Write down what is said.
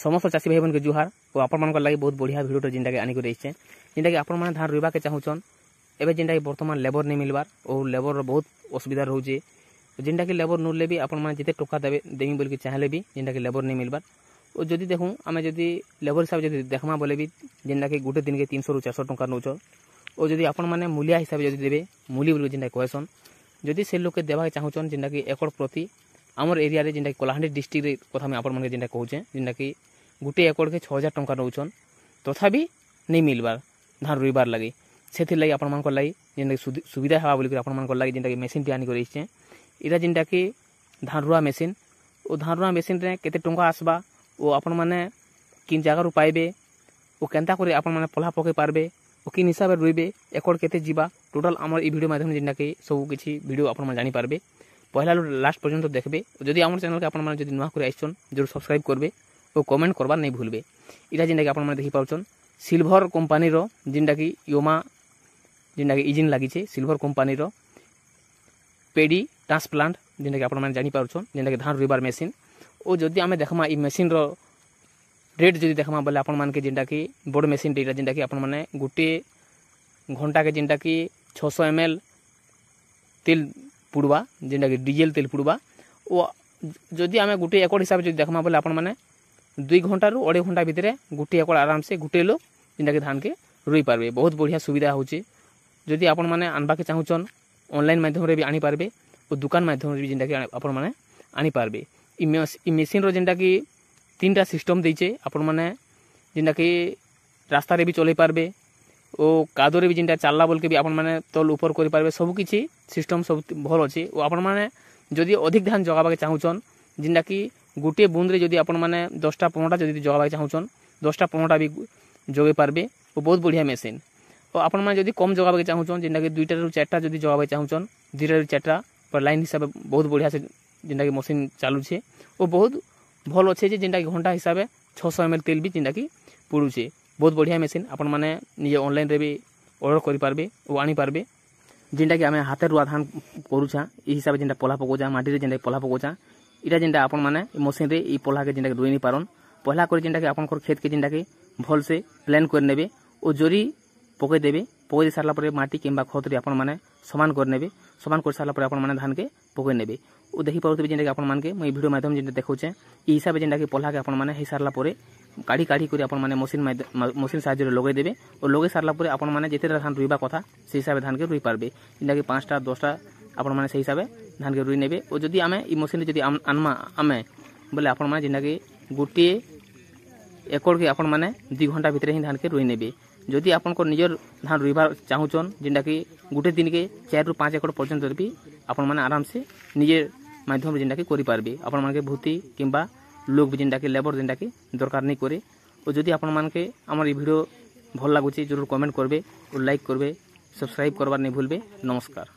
समस्त चाषी भाई बहन के जुहार और आपण मान लगी बहुत बढ़िया भिडियो जेनटा के आनिक रही जेनटा कि आपण मैंने धान रुवा के चाहून एवं जेनटा कि बर्तमान लेबर नहीं मिलबार और लेबर बहुत असुविधा रोचे जेनटा कि लेबर नुले भी आपण मैंने जिते टका देवे देमी बोल के चाहले भी जेनटा कि लेबर नहीं मिलबार और जदि देखूँ आम जदि लेबर हिसाब से देखमा बोले भी जेनटा कि गोटे दिन के 300 ରୁ 400 टका नौच और जदि आपण मैंने मूलिया हिसाब से देवे मूली बोल जेनटा कहसन जदि से लोग देवा चाहून जेनटा कि एकड़ प्रति आमर एरिया रे जेनटा कलाहांडी डिस्ट्रिक्ट कथा मैं आपण मन जेनटा कहूचे जेनटा कि गोटे एकड़ के 6000 टका नौचन तथापि नहीं मिलबार धान रुइबार लगी से लगी आपण मान लगी जेनटा कि सुविधा हवा बोल आपण मान लगी जेनटा कि मेसीन टी आनिक रही इरा जेनटा कि धान रुआ मेसीन और धान रुआ मेसीन रे केते टंका आसबा और आपण माने किन जगह रु पाइबे और केनता करे आपण माने पला पके पारबे और किन हिसाब रे रुइबे एकड़ केते जीवा टोटल हमर ई वीडियो माध्यम जेनटा कि सब किछि वीडियो आपण माने जानि पारबे पहला लास्ट पर्यंत देखबे जदि हमर चैनल के आपण माने जदि नुआ करे आइछन जरूर सब्सक्राइब करबे और कमेंट करबार नहीं भूलबे इरा जेनटा कि आपण माने देखि पाउछन सिल्वर कंपनी रो जेनटा कि योमा जेनटा कि इंजिन लागि छे सिल्वर कंपनी रो पेडी ट्रांसप्लांट जेनटा कि आपण माने जानि पाउछन जेनटा कि धान रुइबार मेसीन और जदि आमे देखमा ई मेसीन रो रेट जदि देखमा बोले आपण मान के जेनटा कि बड़ मेसीन टेरा जेनटा कि आपण माने गुटे घंटा के जेनटा कि 600 ml तेल पुड़वा जेनटा कि डीजल तेल पुड़वा और जदि आमे गुटे एकड़ हिसाब से देखमा बोले आपण माने 2 घंटा रु 2.5 घंटा भितरे गुटे एकड़ आराम से गुटे लोग जेनटा कि धान के रुई पारबे बहुत बढ़िया सुविधा होचे जदि आपण माने आनबा के चाहूचन ऑनलाइन माध्यम रे भी आनी पारबे और दुकान माध्यम रे भी जेनटा कि आपण माने आनी पारबे ई मेसीन रो जेनटा कि 3टा सिस्टम देइचे आपण माने जेनटा कि रास्ता रे भी चले पारबे ओ कादो रे भी जेनटा चालला बोल के भी आपण माने तल ऊपर करि पारबे सब किछि सिस्टम सब भल अछि ओ आपण माने जदि अधिक धान जगाबा के चाहूचन जेनटा कि गुटे बूंद रे जदि आपण माने 10टा 15टा जदि जगाबा के चाहूचन 10टा 15टा भी जगे पारबे ओ बहुत बढ़िया मेसीन और आपण माने जदि कम जगाबा के चाहूचन जेनटा कि 2टा ରୁ 4टा जदि जगाबा के चाहूचन 2टा ରୁ 4टा पर लाइन हिसाब बहुत बढ़िया से जेनटा कि मशीन चालू छे और बहुत भल अच्छे जेनटा कि घंटा हिसाब से 600 ml तेल भी जेनटा कि पुड़ुचे बहुत बढ़िया मेसीन आपण माने निजे ऑनलाइन रे भी ऑर्डर करि पारबे और आनी पारबे जेनटा कि आमे हाथे रुआ धान करूछा ई हिसाब से जेनटा पला पकोजा माटी रे जेनटा पला पकोजा इटा जेनटा आपण माने मशीन रे ई पला के जेनटा रुई नि पारन पहला कर जेनटा कि आपनकर खेत के जेनटा कि भल से प्लान कर नेबे और जोरी पके देबे पके सारला परे माटी किंबा खत रे आपण माने समान कर नेबे समान कर सारला परे आपण माने धान के पके नेबे ओ देखि पाउतबे जेनटा कि आपण मान के मैं वीडियो माध्यम जेनटा देखौचे ई हिसाब जेनटा कि पला के आपण माने हे सारला परे काढ़ी काढ़ी कर आपण माने मशीन साहाय्य रे लगे देबे और लगे सारला परे आपण माने जेते धान रुइबा कथा से हिसाब धान के रुई पारबे जेनटा कि 5टा 10टा आपण माने से हिसाब धान के रुई नेबे और जदि आमे ई मशीन जदि आनमा आमे बोले आपण माने जेनटा कि गोटे एकड़ के आपण माने 2 घंटा भितर ही धान के रुई नेबे जदि आपण को निजर धान रुइबा चाहूचन जेनटा कि गोटे दिन के 4 ରୁ 5 एकड़ पर्यंत भी आपण माने आराम से निजे माध्यम रे जेनटा कि करि पारबे आपण मान के भूति किंबा लोग भी जेनटा कि लेबर जेनटा कि दरकार नहीं करे और जदि आपण मान के हमर ई वीडियो भल लागुची जरूर कमेंट करबे और लाइक करबे सब्सक्राइब करबार नहीं भूलबे नमस्कार।